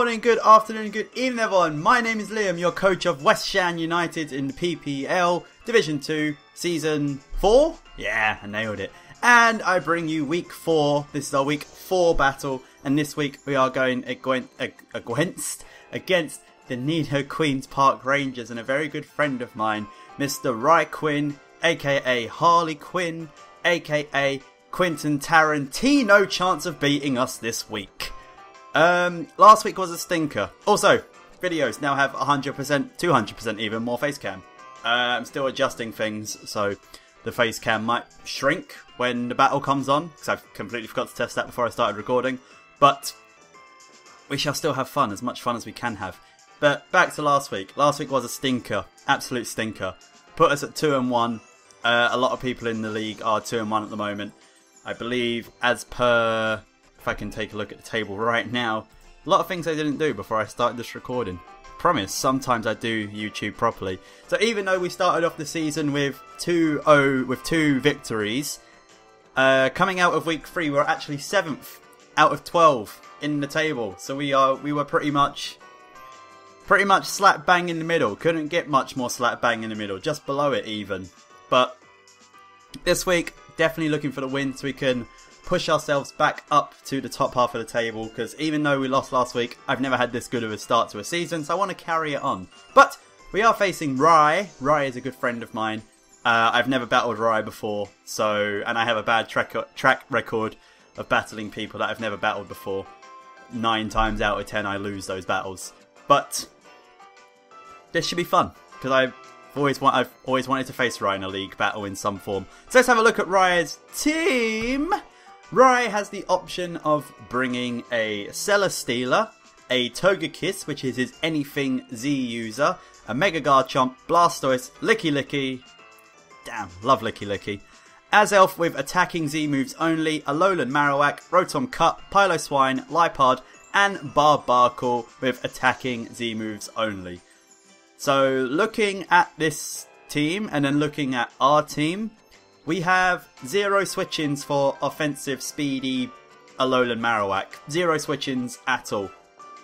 morning, good afternoon, good evening everyone. My name is Liam, your coach of West Ham United in the PPL Division 2 Season 4. Yeah, I nailed it. And I bring you week 4. This is our week 4 battle. And this week we are going against the Nidoqueens Park Rangers and a very good friend of mine, Mr. Rye Quinn, aka Harley Quinn, aka Quentin Tarantino. Chance of beating us this week. Last week was a stinker. Also, videos now have 100%, 200% even more face cam. I'm still adjusting things, so the face cam might shrink when the battle comes on, because I've completely forgot to test that before I started recording. But we shall still have fun, as much fun as we can have. But back to last week. Last week was a stinker, absolute stinker. Put us at 2-1. A lot of people in the league are 2-1 at the moment. I believe, as per, if I can take a look at the table right now, a lot of things I didn't do before I started this recording. Promise, sometimes I do YouTube properly. So even though we started off the season with 2 victories, coming out of week 3, we're actually 7th out of 12 in the table. So we were pretty much slap bang in the middle. Couldn't get much more slap bang in the middle, just below it even. But this week, definitely looking for the win so we can push ourselves back up to the top half of the table, because even though we lost last week, I've never had this good of a start to a season, so I want to carry it on. But we are facing Rye. Rye is a good friend of mine. I've never battled Rye before, and I have a bad track record of battling people that I've never battled before. 9 times out of 10 I lose those battles. But this should be fun, because I've always wanted to face Rye in a league battle in some form. So let's have a look at Rye's team. Rye has the option of bringing a Celesteela, a Togekiss, which is his Anything Z user, a Mega Garchomp, Blastoise, Licky Licky, damn, love Licky Licky, Azelf with attacking Z moves only, Alolan Marowak, Rotom Cup, Piloswine, Liepard, and Barbarcle with attacking Z moves only. So looking at this team and then looking at our team, we have 0 switch-ins for offensive speedy Alolan Marowak. 0 switch-ins at all.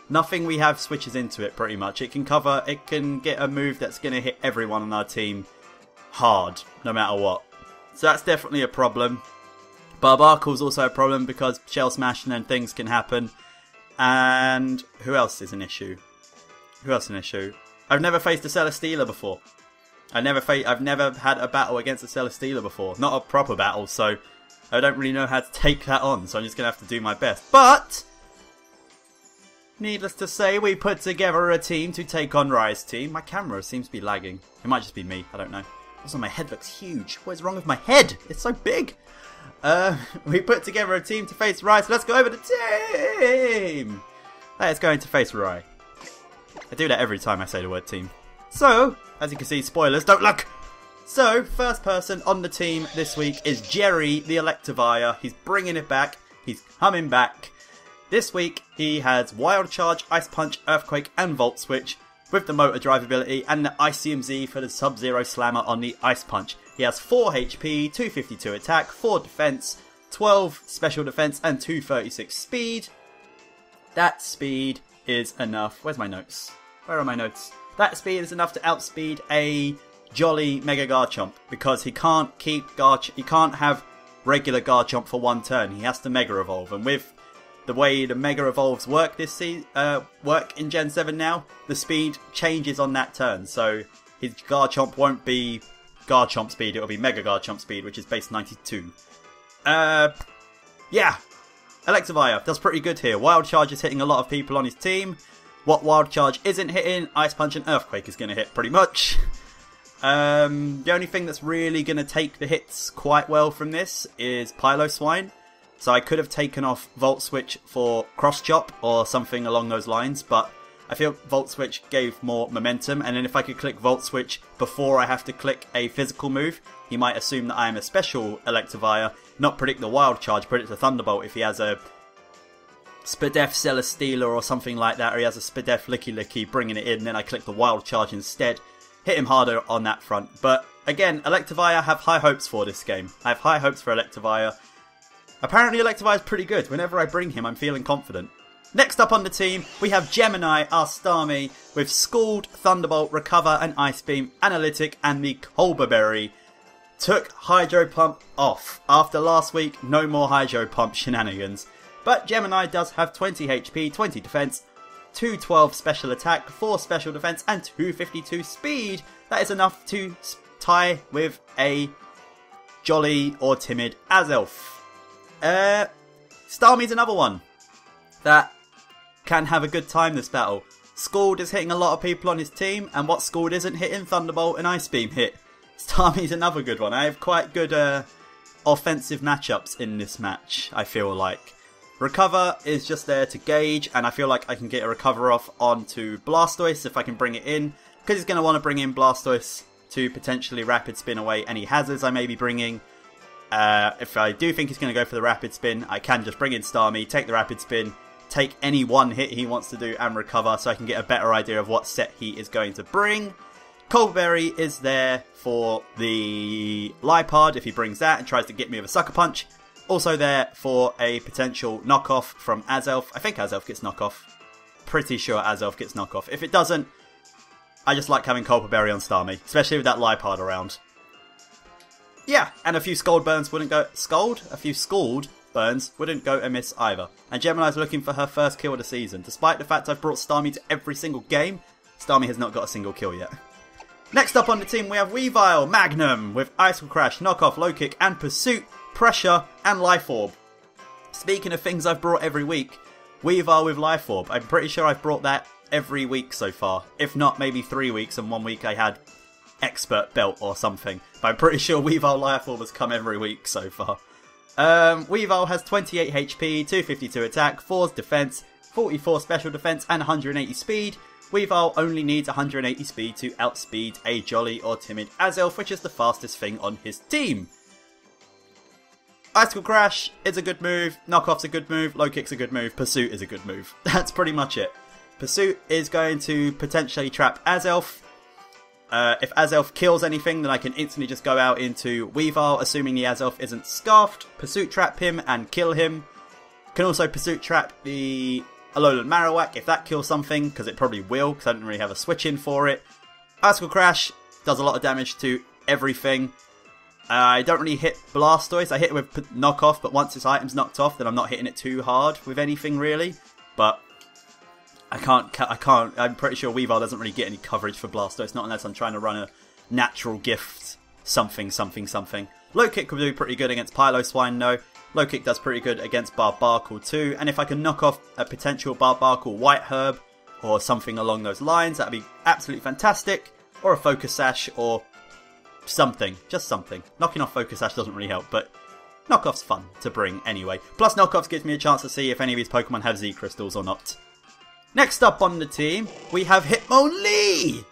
Nothing we have switches into it pretty much. It can get a move that's going to hit everyone on our team hard, no matter what. So that's definitely a problem. Barbarcle's also a problem because shell smashing and things can happen. And who else is an issue? I've never faced a Celesteela before. I've never had a battle against a Celesteela before. Not a proper battle, so I don't really know how to take that on, so I'm just going to have to do my best. But needless to say, we put together a team to take on Rye's team. My camera seems to be lagging. It might just be me, I don't know. Also, my head looks huge. What is wrong with my head? It's so big. We put together a team to face Rye, so let's go over the team. Let's go into face Rye. I do that every time I say the word team. So, as you can see, spoilers, don't look! So, first person on the team this week is Jerry the Electivire. He's bringing it back. He's coming back. This week, he has Wild Charge, Ice Punch, Earthquake, and Volt Switch with the Motor Drive ability and the Icium Z for the Sub-Zero Slammer on the Ice Punch. He has 4 HP, 252 attack, 4 defense, 12 special defense, and 236 speed. That speed is enough. Where's my notes? Where are my notes? That speed is enough to outspeed a Jolly Mega Garchomp, because he can't have regular Garchomp for one turn. He has to Mega Evolve, and with the way the Mega Evolves work work in Gen 7 now, the speed changes on that turn. So his Garchomp won't be Garchomp speed; it'll be Mega Garchomp speed, which is base 92. Yeah, Electivire does pretty good here. Wild Charge is hitting a lot of people on his team. What Wild Charge isn't hitting, Ice Punch and Earthquake is going to hit pretty much. The only thing that's really going to take the hits quite well from this is Piloswine. So I could have taken off Volt Switch for Cross Chop or something along those lines, but I feel Volt Switch gave more momentum, and then if I could click Volt Switch before I have to click a physical move, he might assume that I am a special Electivire, not predict the Wild Charge, predict the Thunderbolt if he has a Spadef Celesteela or something like that, or he has a Spadef Licky Licky bringing it in, and then I click the Wild Charge instead. Hit him harder on that front. But again, Electivire, I have high hopes for this game. I have high hopes for Electivire. Apparently Electivire is pretty good. Whenever I bring him, I'm feeling confident. Next up on the team, we have Gemini, our Starmie, with Scald, Thunderbolt, Recover, and Ice Beam, Analytic, and the Colbur Berry. Took Hydro Pump off. After last week, no more Hydro Pump shenanigans. But Gemini does have 20 HP, 20 defense, 212 special attack, 4 special defense, and 252 speed. That is enough to tie with a jolly or timid Azelf. Starmie's another one that can have a good time this battle. Scald is hitting a lot of people on his team, and what Scald isn't hitting, Thunderbolt and Ice Beam hit. Starmie's another good one. I have quite good offensive matchups in this match, I feel like. Recover is just there to gauge, and I feel like I can get a Recover off onto Blastoise if I can bring it in, because he's going to want to bring in Blastoise to potentially Rapid Spin away any hazards I may be bringing. If I do think he's going to go for the Rapid Spin, I can just bring in Starmie, take the Rapid Spin, take any one hit he wants to do and recover, so I can get a better idea of what set he is going to bring. Colberry is there for the Liepard if he brings that and tries to get me with a Sucker Punch. Also there for a potential knockoff from Azelf. I think Azelf gets knockoff. Pretty sure Azelf gets knockoff. If it doesn't, I just like having Colberry on Starmie, especially with that Liepard around. Yeah, and a few Scald burns wouldn't go... A few Scald burns wouldn't go amiss either. And Gemini's looking for her first kill of the season. Despite the fact I've brought Starmie to every single game, Starmie has not got a single kill yet. Next up on the team we have Weavile, Magnum, with Icicle Crash, Knockoff, Low Kick, and Pursuit, Pressure, and Life Orb. Speaking of things I've brought every week, Weavile with Life Orb. I'm pretty sure I've brought that every week so far. If not, maybe 3 weeks, and 1 week I had Expert Belt or something. But I'm pretty sure Weavile Life Orb has come every week so far. Weavile has 28 HP, 252 attack, 4 defense, 44 special defense, and 180 speed. Weavile only needs 180 speed to outspeed a jolly or timid Azelf, which is the fastest thing on his team. Icicle Crash is a good move, Knockoff's a good move, Low Kick's a good move, Pursuit is a good move. That's pretty much it. Pursuit is going to potentially trap Azelf. If Azelf kills anything, then I can instantly just go out into Weavile, assuming the Azelf isn't scarfed, Pursuit trap him and kill him. Can also Pursuit trap the Alolan Marowak if that kills something, because it probably will, because I didn't really have a switch in for it. Icicle Crash does a lot of damage to everything. I don't really hit Blastoise. I hit it with Knockoff, but once its item's knocked off, then I'm not hitting it too hard with anything really. But I can't. I'm pretty sure Weavile doesn't really get any coverage for Blastoise, not unless I'm trying to run a natural gift something. Low Kick could do pretty good against Piloswine though. Low Kick does pretty good against Barbarcle too, and if I can knock off a potential Barbarcle White Herb or something along those lines, that'd be absolutely fantastic. Or a Focus Sash or something, just something. Knocking off Focus Sash doesn't really help, but Knockoff's fun to bring anyway. Plus Knockoffs gives me a chance to see if any of these Pokemon have Z Crystals or not. Next up on the team, we have Hitmonlee!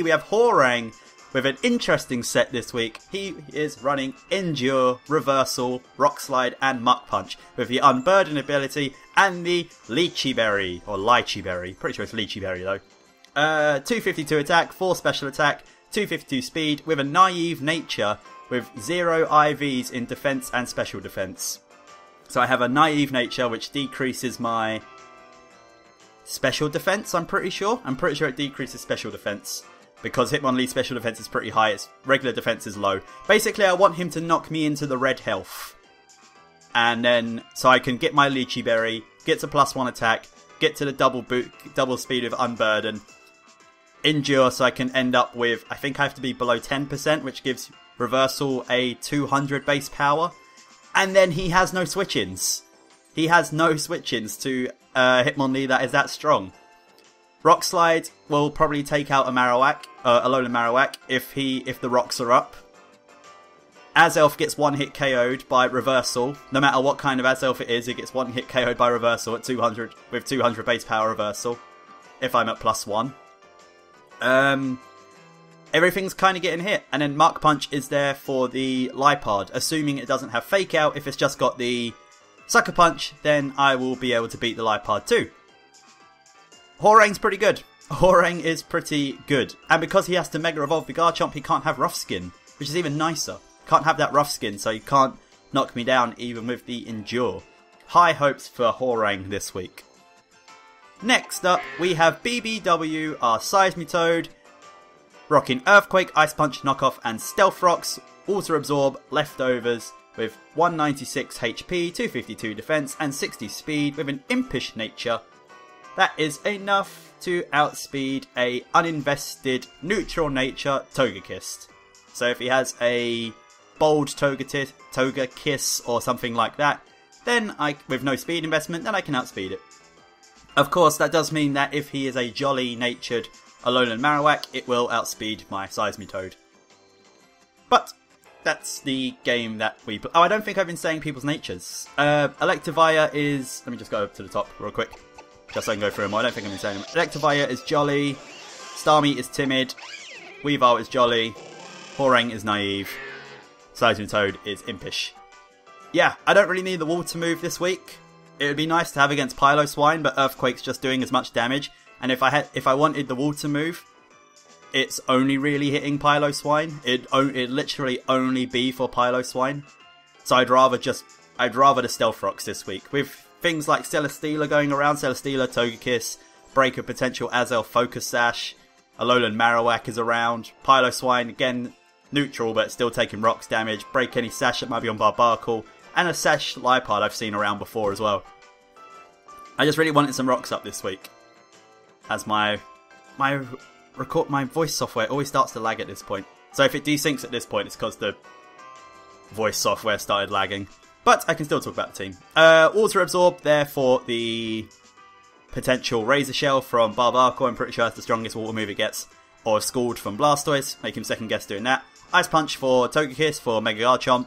We have Horang with an interesting set this week. He is running Endure, Reversal, Rock Slide, and Muck Punch with the Unburden ability and the Lychee Berry, or Lychee Berry. Pretty sure it's Lychee Berry though. 252 attack, 4 special attack, 252 speed with a Naive Nature with 0 IVs in defense and special defense. So I have a Naive Nature which decreases my special defense, I'm pretty sure. I'm pretty sure it decreases special defense. Because Hitmonlee's special defense is pretty high, its regular defense is low. Basically, I want him to knock me into the red health. And then, so I can get my Lychee Berry, get to +1 attack, get to the double speed of Unburden, Endure so I can end up with, I think I have to be below 10%, which gives Reversal a 200 base power. And then he has no switch-ins. He has no switch-ins to Hitmonlee that is that strong. Rock Slide will probably take out a Marowak, Alolan Marowak, if the rocks are up. Azelf gets one hit KO'd by Reversal. No matter what kind of Azelf it is, it gets one hit KO'd by Reversal at 200 with 200 base power Reversal. If I'm at +1. Everything's kind of getting hit. And then Muck Punch is there for the Liepard, assuming it doesn't have Fake Out. If it's just got the Sucker Punch, then I will be able to beat the Liepard too. Horang's pretty good. Horang is pretty good. And because he has to Mega Evolve the Garchomp, he can't have Rough Skin, which is even nicer. Can't have that Rough Skin, so you can't knock me down even with the Endure. High hopes for Horang this week. Next up, we have BBW, our Seismitoad, rocking Earthquake, Ice Punch, Knockoff, and Stealth Rocks, Water Absorb, Leftovers, with 196 HP, 252 defense, and 60 speed, with an impish nature. That is enough to outspeed a uninvested neutral nature Togekiss. So if he has a bold Togekiss or something like that, then with no speed investment, then I can outspeed it. Of course, that does mean that if he is a jolly-natured Alolan Marowak, it will outspeed my Seismitoad. But that's the game that we play. Oh, I don't think I've been saying people's natures. Electivire is... Let me just go up to the top real quick, just so I can go through them. I don't think I've been saying them. Electivire is jolly, Starmie is timid, Weavile is jolly, Horang is naive, Seismitoad is impish. Yeah, I don't really need the water move this week. It would be nice to have against Piloswine, but Earthquake's just doing as much damage. And if I wanted the water move, it's only really hitting Piloswine. It'd literally only be for Piloswine. So I'd rather the Stealth Rocks this week. With things like Celesteela going around, Celesteela, Togekiss, Break a potential Azelf Focus Sash, Alolan Marowak is around, Piloswine, again, neutral but still taking rocks damage, break any Sash that might be on Barbarcle, and a Sash Liepard I've seen around before as well. I just really wanted some rocks up this week, as my voice software always starts to lag at this point. So if it desyncs at this point, it's because the voice software started lagging. But I can still talk about the team. Water Absorb there for the potential Razor Shell from Barbarcle. I'm pretty sure that's the strongest water move it gets. Or Scald from Blastoise. Make him second guess doing that. Ice Punch for Togekiss, for Mega Garchomp,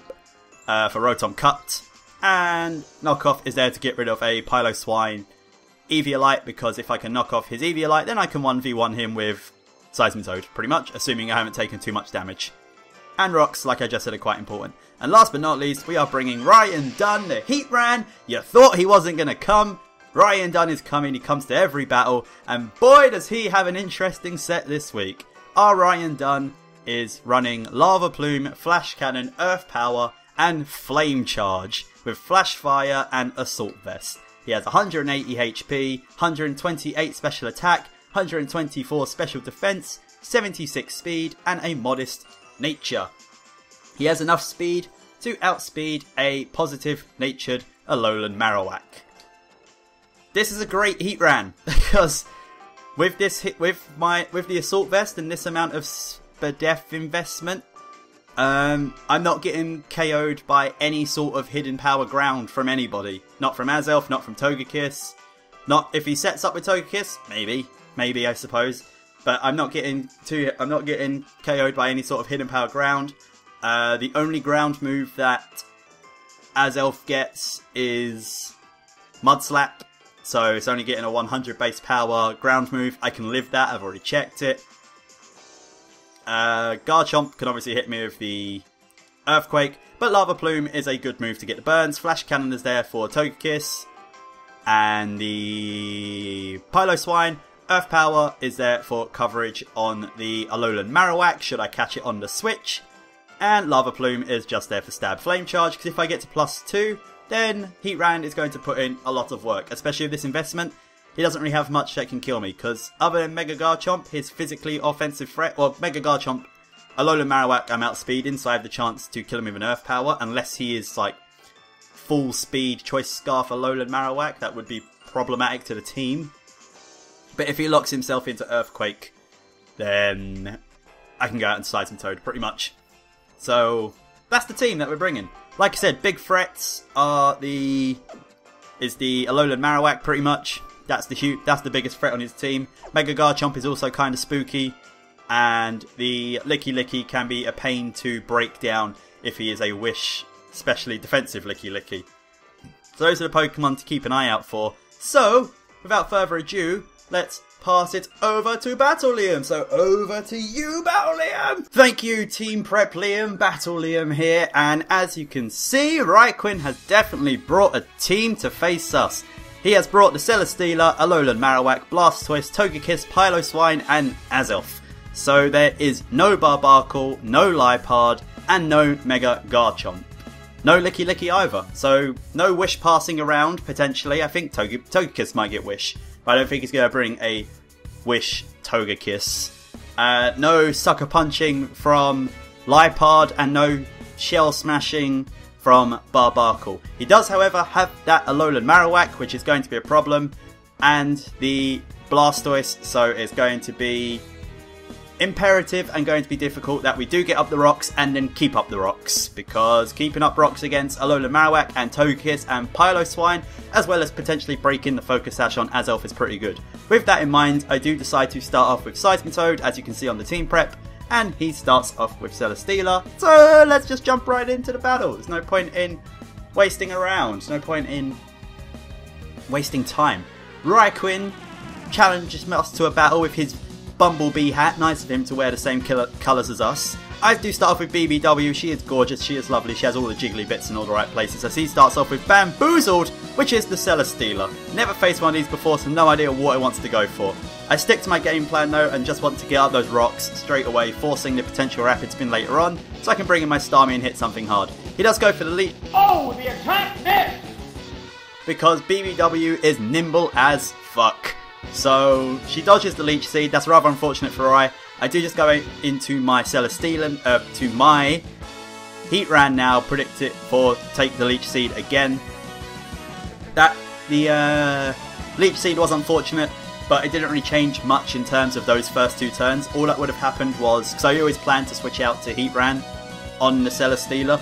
for Rotom Cut. And Knockoff is there to get rid of a Piloswine Eviolite, because if I can knock off his Eviolite, then I can 1v1 him with Seismitoad, pretty much, assuming I haven't taken too much damage. And rocks, like I just said, are quite important. And last but not least, we are bringing Ryan Dunn, the Heatran. You thought he wasn't going to come. Ryan Dunn is coming, he comes to every battle, and boy does he have an interesting set this week. Our Ryan Dunn is running Lava Plume, Flash Cannon, Earth Power, and Flame Charge, with Flash Fire and Assault Vest. He has 180 HP, 128 special attack, 124 special defense, 76 speed, and a modest nature. He has enough speed to outspeed a positive-natured Alolan Marowak. This is a great Heatran, because with the Assault Vest and this amount of Spadef investment, I'm not getting KO'd by any sort of hidden power ground from anybody. Not from Azelf, not from Togekiss. Not if he sets up with Togekiss, maybe I suppose. But I'm not getting KO'd by any sort of hidden power ground. The only ground move that Azelf gets is Mud Slap. So it's only getting a 100 base power ground move. I can live that, I've already checked it. Garchomp can obviously hit me with the Earthquake, but Lava Plume is a good move to get the burns. Flash Cannon is there for Togekiss, and the Piloswine. Earth Power is there for coverage on the Alolan Marowak, should I catch it on the switch. And Lava Plume is just there for stab Flame Charge, because if I get to +2, then Heatran is going to put in a lot of work, especially with this investment. He doesn't really have much that can kill me, because other than Mega Garchomp, his physically offensive threat, or Mega Garchomp, Alolan Marowak I'm outspeeding, so I have the chance to kill him with an Earth Power, unless he is like full speed Choice Scarf Alolan Marowak, that would be problematic to the team. But if he locks himself into Earthquake, then I can go out and Seismitoad pretty much. So that's the team that we're bringing. Like I said, big threats are the Alolan Marowak pretty much. That's the biggest threat on his team. Mega Garchomp is also kind of spooky, and the Licky can be a pain to break down if he is a Wish, especially defensive Licky. So those are the Pokemon to keep an eye out for. So, without further ado, let's pass it over to Battle Liam. So over to you, Battle Liam! Thank you, Team Prep Liam. Battle Liam here, and as you can see, Raikwin has definitely brought a team to face us. He has brought the Celesteela, Alolan Marowak, Blastoise, Togekiss, Piloswine, and Azelf. So there is no Barbarcle, no Liepard, and no Mega Garchomp. No Licky either, so no Wish passing around, potentially. I think Togekiss might get Wish. But I don't think he's going to bring a Wish Togekiss. No Sucker Punching from Liepard and no Shell Smashing from Barbarkle. He does, however, have that Alolan Marowak, which is going to be a problem, and the Blastoise, so it's going to be imperative and going to be difficult that we do get up the rocks and then keep up the rocks, because keeping up rocks against Alolan Marowak and Togekiss and Piloswine, as well as potentially breaking the Focus Sash on Azelf, is pretty good. With that in mind, I do decide to start off with Seismitoad, as you can see on the team prep, and he starts off with Celesteela. So let's just jump right into the battle. There's no point in wasting around, no point in wasting time. Raikou challenges us to a battle with his Bumblebee hat. Nice of him to wear the same colours as us. I do start off with BBW. She is gorgeous, she is lovely, she has all the jiggly bits in all the right places. As he starts off with Bamboozled, which is the Celesteela. Never faced one of these before, so no idea what it wants to go for. I stick to my game plan though and just want to get up those rocks straight away, forcing the potential Rapid Spin later on, so I can bring in my Starmie and hit something hard. He does go for the lead. Oh, the attack missed! Because BBW is nimble as fuck. So she dodges the Leech Seed. That's rather unfortunate for I. I do just go into my Celesteela, to my Heatran now, predict it for take the Leech Seed again. The Leech Seed was unfortunate, but it didn't really change much in terms of those first two turns. All that would have happened was, because I always planned to switch out to Heatran on the Celesteela,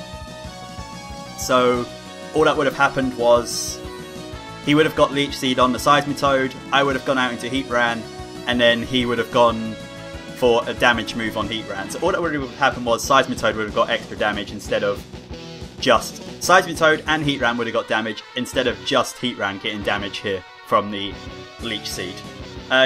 so all that would have happened was he would have got Leech Seed on the Seismitoad, I would have gone out into Heatran, and then he would have gone for a damage move on Heatran. So all that would have happened was Seismitoad would have got extra damage instead of just... Seismitoad and Heatran would have got damage instead of just Heatran getting damage here from the Leech Seed.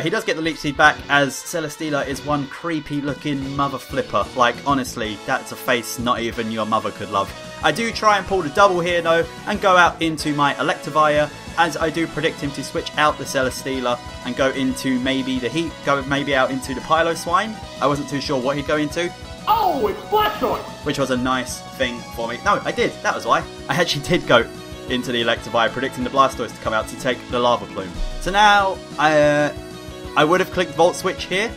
He does get the Leech Seed back, as Celesteela is one creepy looking mother flipper. Like, honestly, that's a face not even your mother could love. I do try and pull the double here though, and go out into my Electivire, as I do predict him to switch out the Celesteela and go into maybe the maybe out into the Piloswine. I wasn't too sure what he'd go into. Oh, it's Blastoise! Which was a nice thing for me. No, I did, that was why. I actually did go into the Electivire, predicting the Blastoise to come out to take the Lava Plume. So now, I would have clicked Volt Switch here,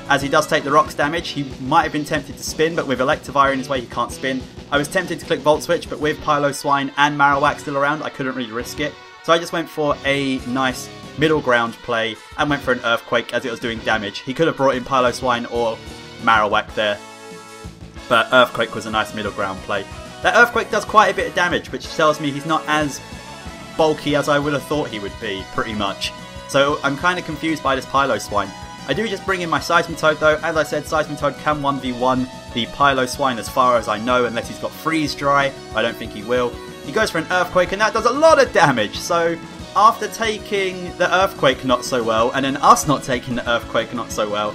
as he does take the rocks damage. He might have been tempted to spin, but with Electivire in his way he can't spin. I was tempted to click Volt Switch, but with Piloswine and Marowak still around, I couldn't really risk it. So I just went for a nice middle ground play and went for an Earthquake as it was doing damage. He could have brought in Piloswine or Marowak there, but Earthquake was a nice middle ground play. That Earthquake does quite a bit of damage, which tells me he's not as bulky as I would have thought he would be, pretty much. So I'm kind of confused by this Piloswine. I do just bring in my Seismitoad though. As I said, Seismitoad can 1v1 the Piloswine as far as I know, unless he's got Freeze Dry. I don't think he will. He goes for an Earthquake, and that does a lot of damage. So after taking the Earthquake not so well, and then us not taking the Earthquake not so well,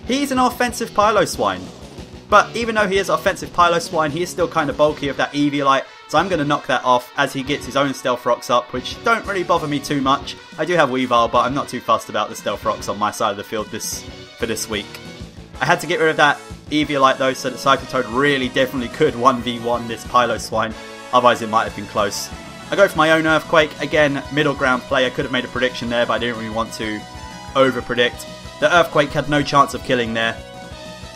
he's an offensive Piloswine. But even though he is offensive Piloswine, he is still kind of bulky with that Eviolite, so I'm going to knock that off as he gets his own Stealth Rocks up, which don't really bother me too much. I do have Weavile, but I'm not too fussed about the Stealth Rocks on my side of the field for this week. I had to get rid of that Eviolite though, so that Psychotoad really definitely could 1v1 this Piloswine, otherwise it might have been close. I go for my own Earthquake, again, middle ground play. I could have made a prediction there, but I didn't really want to over-predict. The Earthquake had no chance of killing there,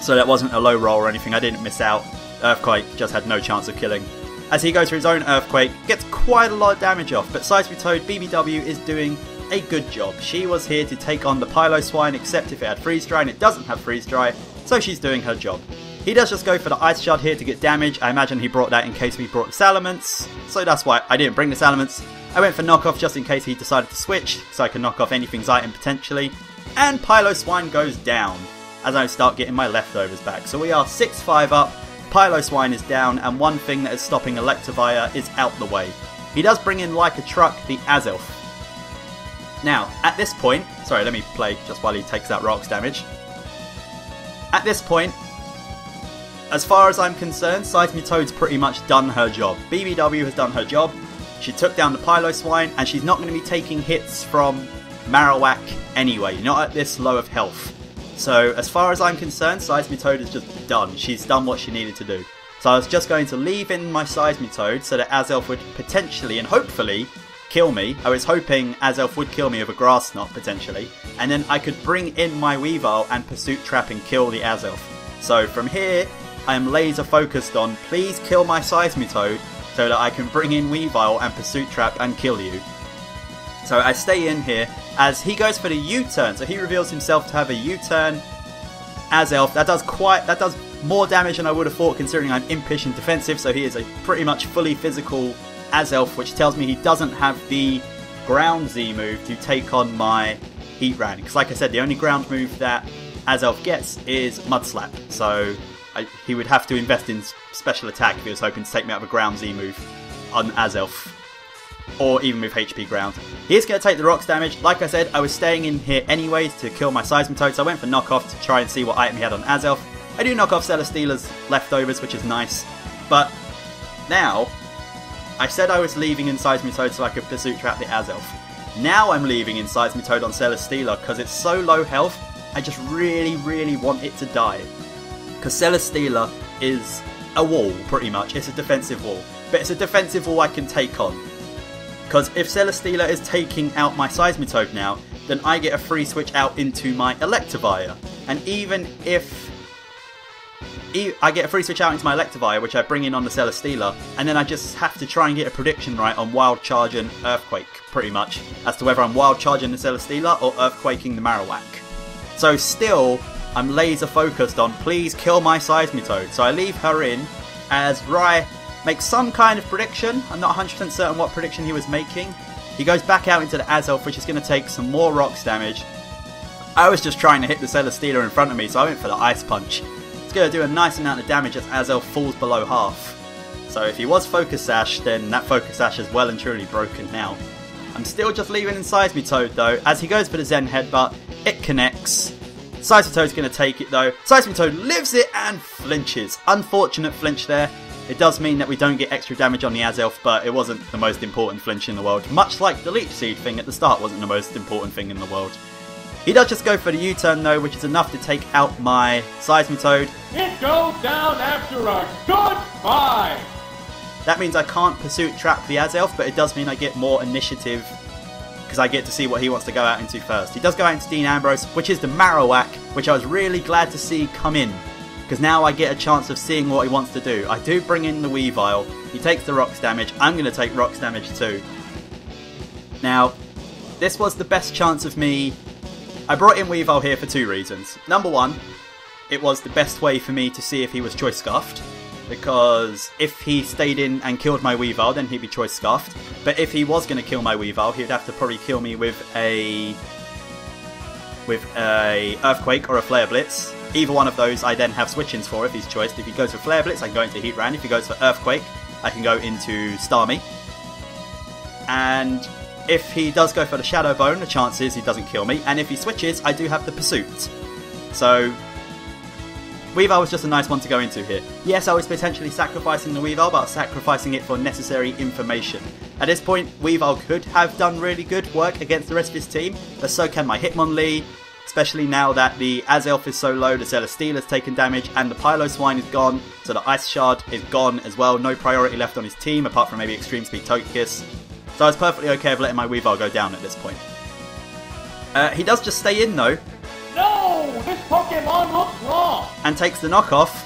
so that wasn't a low roll or anything. I didn't miss out. Earthquake just had no chance of killing. As he goes for his own Earthquake, gets quite a lot of damage off, but Seismitoad BBW is doing a good job. She was here to take on the Piloswine, except if it had Freeze Dry, and it doesn't have Freeze Dry, so she's doing her job. He does just go for the Ice Shard here to get damage. I imagine he brought that in case we brought the Salamence, so that's why I didn't bring the Salamence. I went for Knockoff just in case he decided to switch, so I can knock off anything's item potentially. And Piloswine goes down as I start getting my leftovers back. So we are 6-5 up, Piloswine is down, and one thing that is stopping Electivire is out the way. He does bring in, like a truck, the Azelf. Now, at this point, sorry, let me play just while he takes that rocks damage. At this point, as far as I'm concerned, Seismitoad's pretty much done her job. BBW has done her job. She took down the Piloswine, and she's not going to be taking hits from Marowak anyway, not at this low of health. So, as far as I'm concerned, Seismitoad is just done. She's done what she needed to do. So I was just going to leave in my Seismitoad so that Azelf would potentially and hopefully kill me. I was hoping Azelf would kill me with a Grass Knot, potentially. And then I could bring in my Weavile and Pursuit Trap and kill the Azelf. So from here, I am laser focused on please kill my Seismitoad so that I can bring in Weavile and Pursuit Trap and kill you. So I stay in here as he goes for the U-turn. So he reveals himself to have a U-turn. Azelf, that does more damage than I would have thought considering I'm impish and defensive. So he is a pretty much fully physical Azelf, which tells me he doesn't have the ground Z move to take on my Heatran. Because like I said, the only ground move that Azelf gets is Mud Slap. So he would have to invest in special attack if he was hoping to take me out of a ground Z move on Azelf. Or even with HP ground. He is going to take the rocks damage. Like I said, I was staying in here anyways to kill my Seismitoad, so I went for knockoff to try and see what item he had on Azelf. I do knock off Celesteela's leftovers, which is nice. But now, I said I was leaving in Seismitoad so I could Pursuit Trap the Azelf. Now I'm leaving in Seismitoad on Celesteela because it's so low health, I just really want it to die. Because Celesteela is a wall, pretty much. It's a defensive wall. But it's a defensive wall I can take on. Because if Celesteela is taking out my Seismitoad now, then I get a free switch out into my Electivire. And even if I get a free switch out into my Electivire, which I bring in on the Celesteela, and then I just have to try and get a prediction right on Wild Charge and Earthquake, pretty much, as to whether I'm Wild Charging the Celesteela or Earthquaking the Marowak. So still, I'm laser focused on please kill my Seismitoad. So I leave her in as Rai makes some kind of prediction. I'm not 100% certain what prediction he was making. He goes back out into the Azelf, which is going to take some more rocks damage. I was just trying to hit the Celesteela in front of me, so I went for the Ice Punch. It's going to do a nice amount of damage as Azelf falls below half. So if he was Focus Sash, then that Focus Sash is well and truly broken now. I'm still just leaving in Seismitoad though. As he goes for the Zen Headbutt, it connects. Seismitoad's going to take it though. Seismitoad lives it and flinches. Unfortunate flinch there. It does mean that we don't get extra damage on the Azelf, but it wasn't the most important flinch in the world. Much like the Leech Seed thing at the start wasn't the most important thing in the world. He does just go for the U-turn though, which is enough to take out my Seismitoad. It goes down after a goodbye! That means I can't Pursuit Trap the Azelf, but it does mean I get more initiative because I get to see what he wants to go out into first. He does go out into Dean Ambrose, which is the Marowak, which I was really glad to see come in. Because now I get a chance of seeing what he wants to do. I do bring in the Weavile. He takes the rocks damage. I'm going to take rocks damage too. Now, this was the best chance of me. I brought in Weavile here for two reasons. Number one, it was the best way for me to see if he was Choice Scarfed. Because if he stayed in and killed my Weavile, then he'd be Choice Scarfed. But if he was going to kill my Weavile, he'd have to probably kill me with a Earthquake or a Flare Blitz. Either one of those I then have switch-ins for if he's choiced. If he goes for Flare Blitz, I can go into Heatran. If he goes for Earthquake, I can go into Starmie. And if he does go for the Shadow Bone, the chance is he doesn't kill me. And if he switches, I do have the Pursuit. So Weavile was just a nice one to go into here. Yes, I was potentially sacrificing the Weavile, but I was sacrificing it for necessary information. At this point, Weavile could have done really good work against the rest of his team, but so can my Hitmonlee. Especially now that the Azelf is so low, the Celesteela has taken damage, and the Piloswine is gone, so the Ice Shard is gone as well. No priority left on his team, apart from maybe Extreme Speed Togekiss. So I was perfectly okay with letting my Weavile go down at this point. He does just stay in though. No! This Pokemon looks wrong! And takes the knockoff,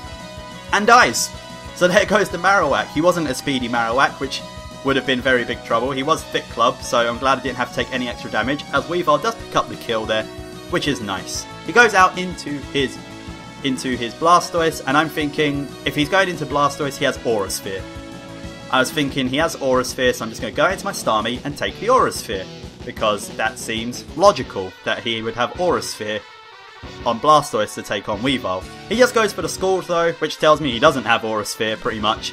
and dies. So there goes the Marowak. He wasn't a speedy Marowak, which would have been very big trouble. He was Thick Club, so I'm glad I didn't have to take any extra damage, as Weavile does pick up the kill there, which is nice. He goes out into his Blastoise, and I'm thinking, if he's going into Blastoise, he has Aura Sphere. I was thinking he has Aura Sphere, so I'm just going to go into my Starmie and take the Aura Sphere, because that seems logical, that he would have Aura Sphere on Blastoise to take on Weavile. He just goes for the Scald though, which tells me he doesn't have Aura Sphere, pretty much.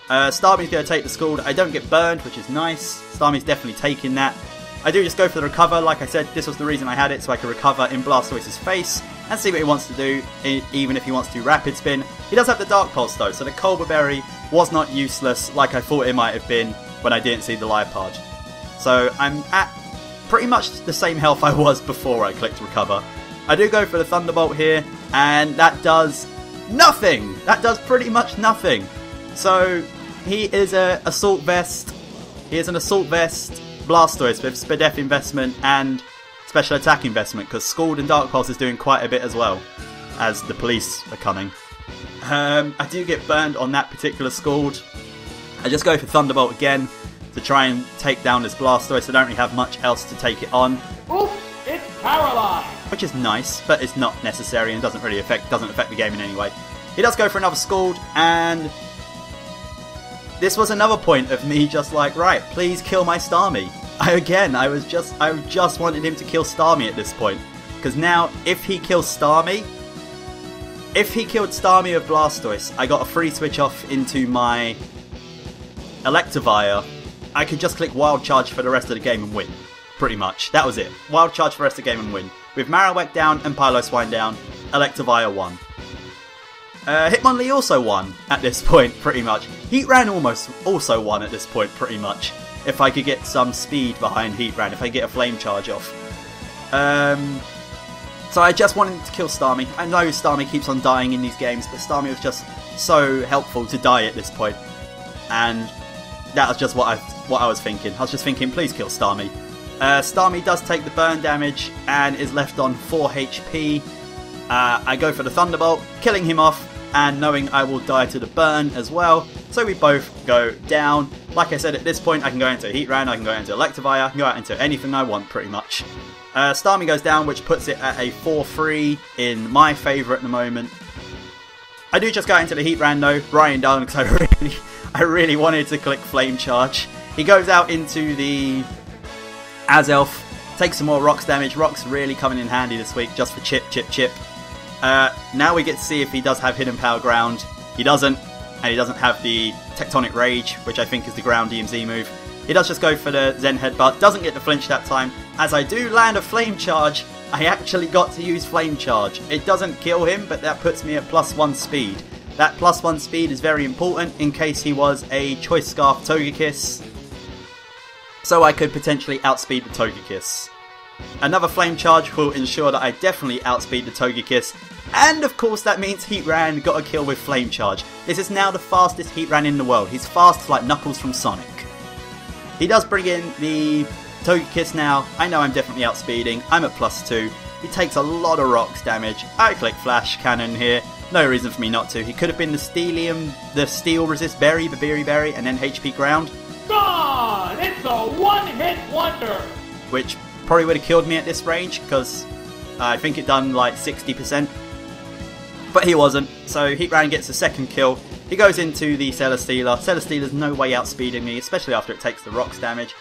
Starmie's going to take the Scald. I don't get burned, which is nice. Starmie's definitely taking that. I do just go for the recover. Like I said, this was the reason I had it, so I could recover in Blastoise's face and see what he wants to do, even if he wants to do Rapid Spin. He does have the Dark Pulse though, so the Colbur Berry was not useless like I thought it might have been when I didn't see the Liepard. So I'm at pretty much the same health I was before I clicked recover. I do go for the Thunderbolt here, and that does nothing! That does pretty much nothing. So he is an Assault Vest. He is an Assault Vest Blastoise with Spadef investment and special attack investment, because Scald and Dark Pulse is doing quite a bit as well, as the police are coming. I do get burned on that particular Scald. I just go for Thunderbolt again to try and take down this Blastoise. I don't really have much else to take it on. Oops, it's paralyzed! Which is nice, but it's not necessary and doesn't affect the game in any way. He does go for another Scald, and this was another point of me just like, right, please kill my Starmie. I just wanted him to kill Starmie at this point, because now if he kills Starmie, if he killed Starmie of Blastoise, I got a free switch off into my Electivire. I could just click Wild Charge for the rest of the game and win. Pretty much. That was it. Wild Charge for the rest of the game and win. With Marowak down and Piloswine down, Electivire won. Hitmonlee also won at this point, pretty much. Heatran also won at this point, pretty much. If I could get some speed behind Heatran, if I get a Flame Charge off. So I just wanted to kill Starmie. I know Starmie keeps on dying in these games, but Starmie was just so helpful to die at this point. And that was just what I was thinking. I was just thinking, please kill Starmie. Starmie does take the burn damage and is left on 4 HP. I go for the Thunderbolt, killing him off, and knowing I will die to the burn as well. So we both go down. Like I said, at this point I can go into Heatran, I can go into Electivire, I can go out into anything I want pretty much. Starmie goes down, which puts it at a 4-3 in my favour at the moment. I do just go into the Heatran though, Brian down, because I really wanted to click Flame Charge. He goes out into the Azelf, takes some more Rocks damage. Rocks really coming in handy this week, just for chip. Now we get to see if he does have Hidden Power Ground. He doesn't, and he doesn't have the Tectonic Rage, which I think is the ground DMZ move. He does just go for the Zen Headbutt, doesn't get the flinch that time. As I do land a Flame Charge, I actually got to use Flame Charge. It doesn't kill him, but that puts me at +1 speed. That +1 speed is very important in case he was a Choice Scarf Togekiss, so I could potentially outspeed the Togekiss. Another Flame Charge will ensure that I definitely outspeed the Togekiss, and of course that means Heatran got a kill with Flame Charge. This is now the fastest Heatran in the world. He's fast like Knuckles from Sonic. He does bring in the Togekiss now. I know I'm definitely outspeeding. I'm at +2. He takes a lot of Rocks damage. I click Flash Cannon here. No reason for me not to. He could have been the Steel Resist Berry, the Berry Berry, and then HP Ground. Gone! It's a one-hit wonder! Which probably would have killed me at this range, because I think it done like 60%. But he wasn't, so Heatran gets a second kill. He goes into the Celesteela. Celesteela's no way outspeeding me, especially after it takes the Rocks damage.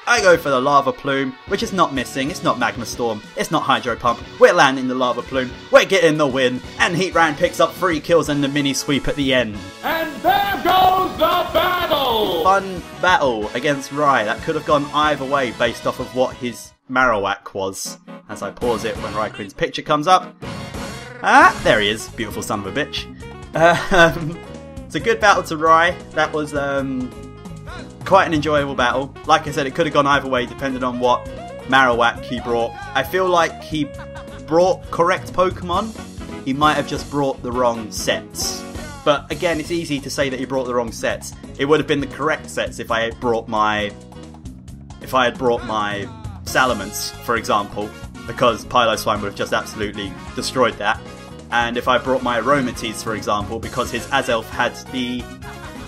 I go for the Lava Plume, which is not missing. It's not Magma Storm. It's not Hydro Pump. We're landing the Lava Plume. We're getting the win. And Heatran picks up 3 kills and the mini sweep at the end. And there goes the battle! Fun battle against Rai. That could have gone either way based off of what his Marowak was. As I pause it when Raikwin's picture comes up. Ah, there he is. Beautiful son of a bitch. It's a good battle to Rai. That was quite an enjoyable battle. Like I said, it could have gone either way depending on what Marowak he brought. I feel like he brought correct Pokemon. He might have just brought the wrong sets. But again, it's easy to say that he brought the wrong sets. It would have been the correct sets if I had brought my Salamence, for example, because Piloswine would have just absolutely destroyed that. And if I brought my Aromatisse, for example, because his Azelf had the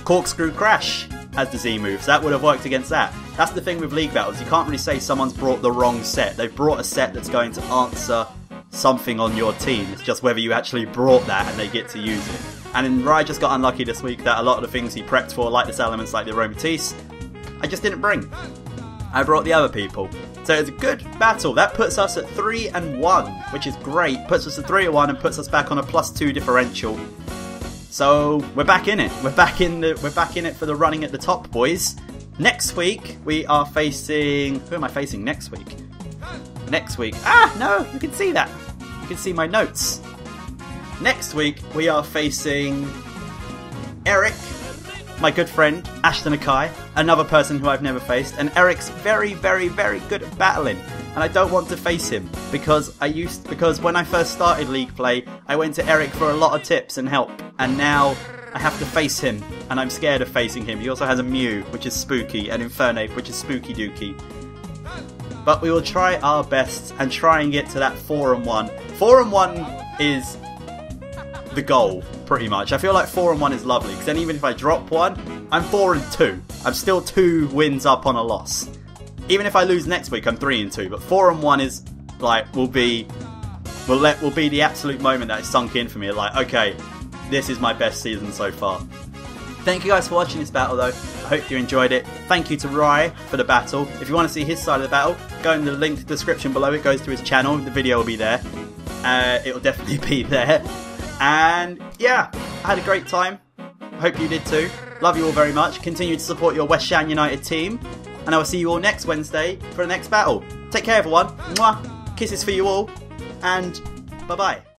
Corkscrew Crash as the Z moves, that would have worked against that. That's the thing with League Battles, you can't really say someone's brought the wrong set. They've brought a set that's going to answer something on your team. It's just whether you actually brought that and they get to use it. And then Rai just got unlucky this week that a lot of the things he prepped for, like the Salamence, like the Aromatisse, I just didn't bring. I brought the other people. So it's a good battle. That puts us at 3-1, which is great. Puts us at 3-1 and puts us back on a +2 differential. So we're back in it. We're back in it for the running at the top, boys. Next week we are facing. Who am I facing next week? Next week. Ah, no, you can see that. You can see my notes. Next week we are facing Eric, my good friend, Ashton Akai, another person who I've never faced, and Eric's very, very, very good at battling, and I don't want to face him because when I first started League play, I went to Eric for a lot of tips and help, and now I have to face him, and I'm scared of facing him. He also has a Mew, which is spooky, and Infernape, which is spooky dooky. But we will try our best and try and get to that 4-1. 4-1 is the goal, pretty much. I feel like 4-1 is lovely, because then even if I drop one, I'm 4-2. I'm still 2 wins up on a loss. Even if I lose next week, I'm 3-2. But 4-1 is like will be the absolute moment that is sunk in for me. Like, okay, this is my best season so far. Thank you guys for watching this battle though. I hope you enjoyed it. Thank you to Rye for the battle. If you want to see his side of the battle, go in the link to the description below. It goes to his channel. The video will be there. It will definitely be there. And yeah, I had a great time. Hope you did too. Love you all very much. Continue to support your West Shan United team. And I will see you all next Wednesday for the next battle. Take care everyone. Mwah. Kisses for you all. And bye bye.